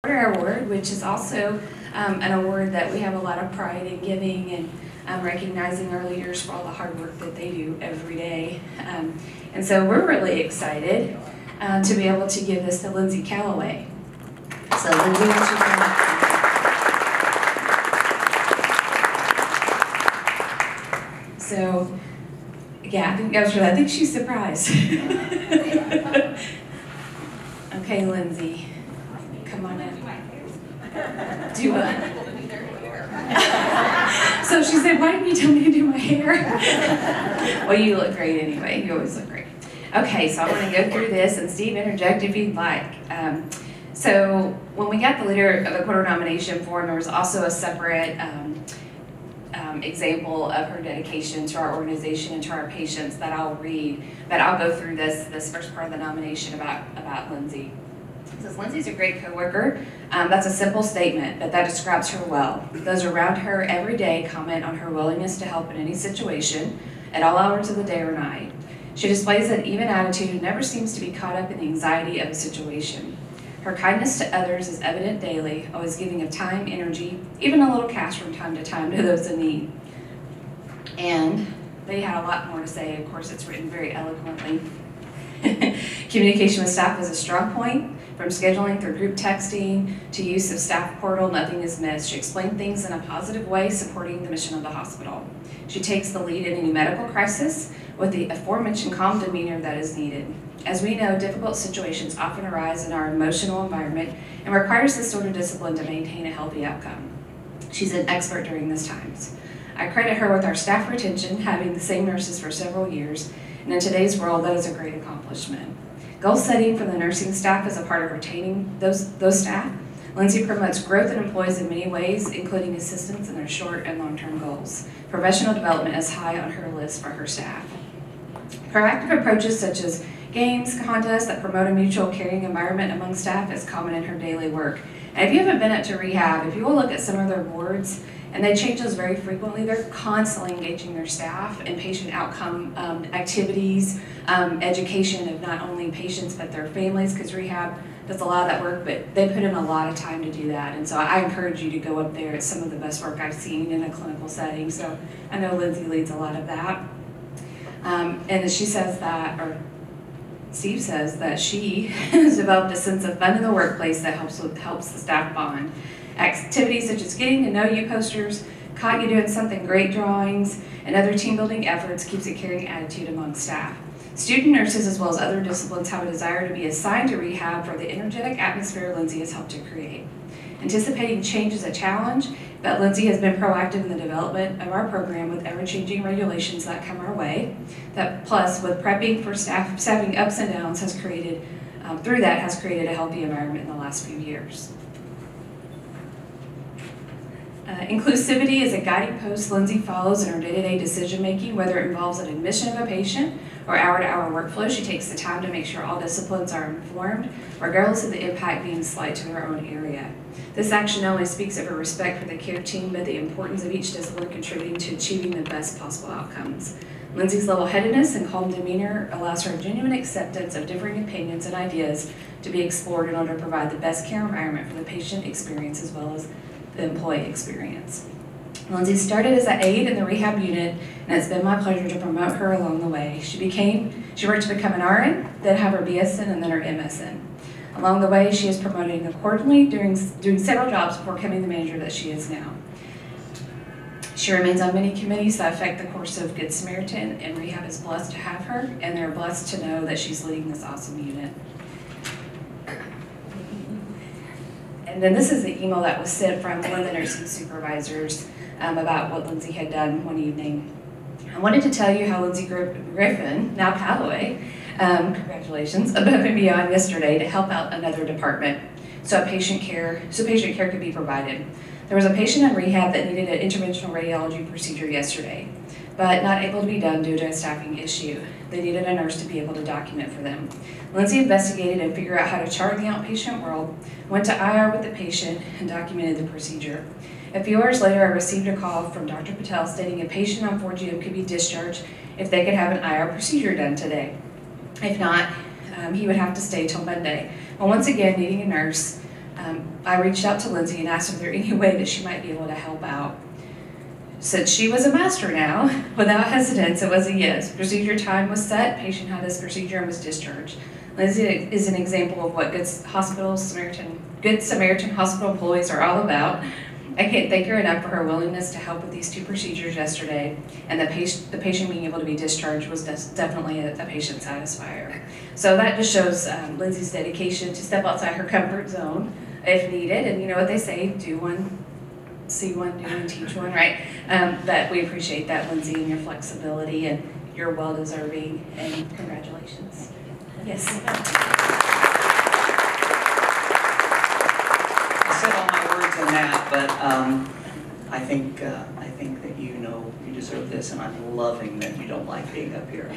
Award, which is also an award that we have a lot of pride in giving and recognizing our leaders for all the hard work that they do every day. And so we're really excited to be able to give this to Lindsey Callaway. So Lindsey, why don't you come up? So, yeah, I think that was for that. I think she's surprised. Okay, Lindsey, come on in. Do what? So she said, why didn't you tell me to do my hair? Well, you look great anyway. You always look great. Okay, so I want to go through this, and Steve, interject if you'd like. So when we got the Leader of the Quarter nomination form, there was also a separate example of her dedication to our organization and to our patients that I'll read, but I'll go through this first part of the nomination about Lindsey. It says, Lindsey's a great coworker. That's a simple statement, but that describes her well. Those around her every day comment on her willingness to help in any situation, at all hours of the day or night. She displays an even attitude and never seems to be caught up in the anxiety of a situation. Her kindness to others is evident daily, always giving of time, energy, even a little cash from time to time to those in need. And they had a lot more to say. Of course, it's written very eloquently. Communication with staff is a strong point. From scheduling through group texting to use of staff portal, nothing is missed. She explained things in a positive way, supporting the mission of the hospital. She takes the lead in any medical crisis with the aforementioned calm demeanor that is needed. As we know, difficult situations often arise in our emotional environment and requires this sort of discipline to maintain a healthy outcome. She's an expert during these times. I credit her with our staff retention, having the same nurses for several years, and in today's world, that is a great accomplishment. Goal setting for the nursing staff is a part of retaining those staff. Lindsey promotes growth in employees in many ways, including assistance in their short and long-term goals. Professional development is high on her list for her staff. Proactive approaches such as games, contests that promote a mutual caring environment among staff is common in her daily work. And if you haven't been up to rehab, if you will look at some of their boards, and they change those very frequently, they're constantly engaging their staff in patient outcome activities, education of not only patients but their families, because rehab does a lot of that work, but they put in a lot of time to do that. And so I encourage you to go up there. It's some of the best work I've seen in a clinical setting. So I know Lindsey leads a lot of that. And she says that, or Steve says that she has developed a sense of fun in the workplace that helps the staff bond. Activities such as getting to know you posters, caught you doing something great drawings, and other team building efforts keeps a caring attitude among staff. Student nurses as well as other disciplines have a desire to be assigned to rehab for the energetic atmosphere Lindsey has helped to create. Anticipating change is a challenge, but Lindsey has been proactive in the development of our program with ever-changing regulations that come our way. That plus with prepping for staffing ups and downs has created, through that has created a healthy environment in the last few years. Inclusivity is a guiding post Lindsey follows in her day-to-day decision-making, whether it involves an admission of a patient or hour-to-hour workflow. She takes the time to make sure all disciplines are informed, regardless of the impact being slight to her own area. This action not only speaks of her respect for the care team, but the importance of each discipline contributing to achieving the best possible outcomes. Lindsey's level-headedness and calm demeanor allows her genuine acceptance of differing opinions and ideas to be explored in order to provide the best care environment for the patient experience as well as the employee experience. Lindsey started as an aide in the rehab unit, and it's been my pleasure to promote her along the way. She worked to become an RN, then have her BSN, and then her MSN. Along the way, she is promoting accordingly, doing several jobs before becoming the manager that she is now. She remains on many committees that affect the course of Good Samaritan, and rehab is blessed to have her, and they're blessed to know that she's leading this awesome unit. And then this is the email that was sent from one of the nursing supervisors about what Lindsey had done one evening. I wanted to tell you how Lindsey Griffin, now Callaway, congratulations, above and beyond yesterday to help out another department so patient care could be provided. There was a patient in rehab that needed an interventional radiology procedure yesterday, but not able to be done due to a staffing issue. They needed a nurse to be able to document for them. Lindsey investigated and figured out how to chart in the outpatient world, went to IR with the patient, and documented the procedure. A few hours later, I received a call from Dr. Patel stating a patient on 4GM could be discharged if they could have an IR procedure done today. If not, he would have to stay till Monday. Well, once again, needing a nurse, I reached out to Lindsey and asked if there any way that she might be able to help out. Since she was a master now, without hesitance, it was a yes. Procedure time was set, patient had his procedure and was discharged. Lindsey is an example of what Good Samaritan Hospital employees are all about. I can't thank her enough for her willingness to help with these 2 procedures yesterday, and the patient being able to be discharged was definitely a patient satisfier. So that just shows Lindsey's dedication to step outside her comfort zone if needed, and you know what they say, do one, see one, do one, teach one, right? But we appreciate that, Lindsey, and your flexibility, and you're well-deserving, and congratulations. Yes. I said all my words in that, but I think that you know you deserve this, and I'm loving that you don't like being up here.